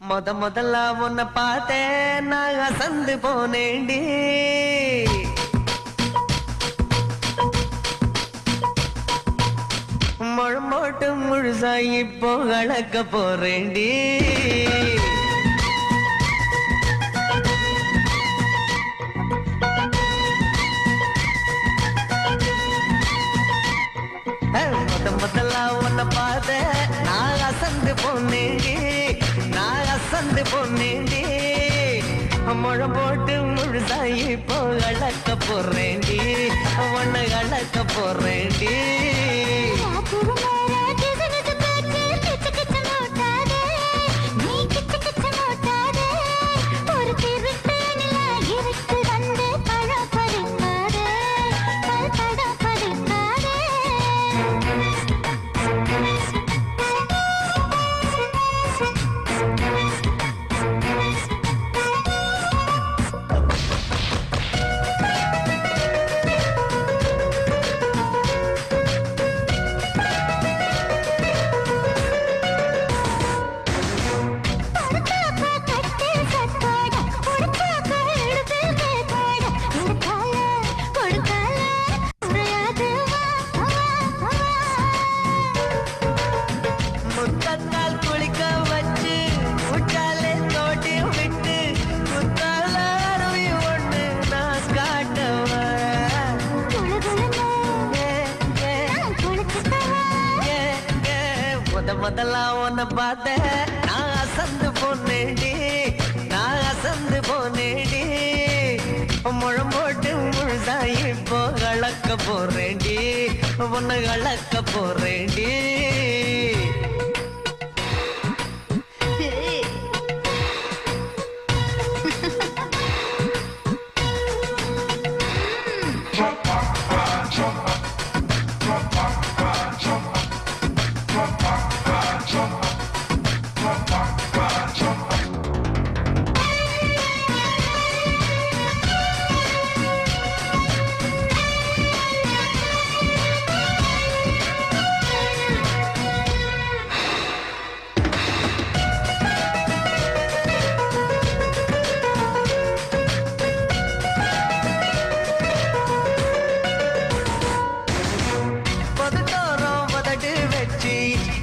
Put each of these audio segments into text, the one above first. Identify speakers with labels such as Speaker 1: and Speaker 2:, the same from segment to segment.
Speaker 1: முதல்ல உன்னை பார்த்தேன் நான் அசந்து போனேண்டி முழம்போட்டு முழுசா இப்போ கலக்க போறேண்டி முதல்ல உன்னை பார்த்தேன் நான் அசந்து போனேண்டி சந்து பொன்னேண்டி முழம் போட்டு முழுசாயி இப்போ அழக்க போறேண்டி ஒன்ன அழக்க போறேண்டி முதல்ல உன்னை பார்த்தேன் நான் அசந்து போனேடி முழம் போட்டு முழுசா இப்போ கலக்க போறேண்டி உன்னை கலக்க போறேண்டி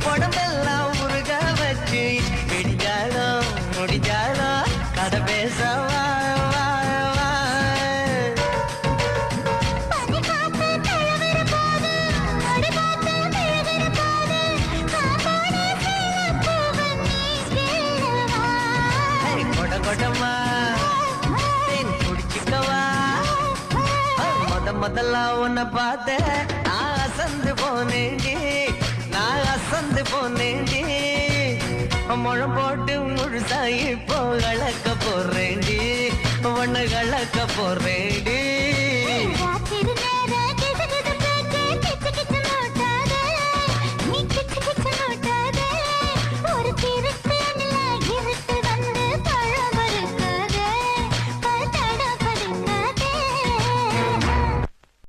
Speaker 1: உடம்பெல்லாம் உருக வச்சு விடிஞ்சாலும் முடிஞ்சாலும் கதை பேசவா கொடமா தேன் குடிச்சுக்கவா முதல்ல உன்னை பார்த்தேன் நான் அசந்து போனேண்டி முழம் போட்டு முழுசா இப்போ கலக்க போறேண்டி ஒன்னு கலக்க போறேண்டி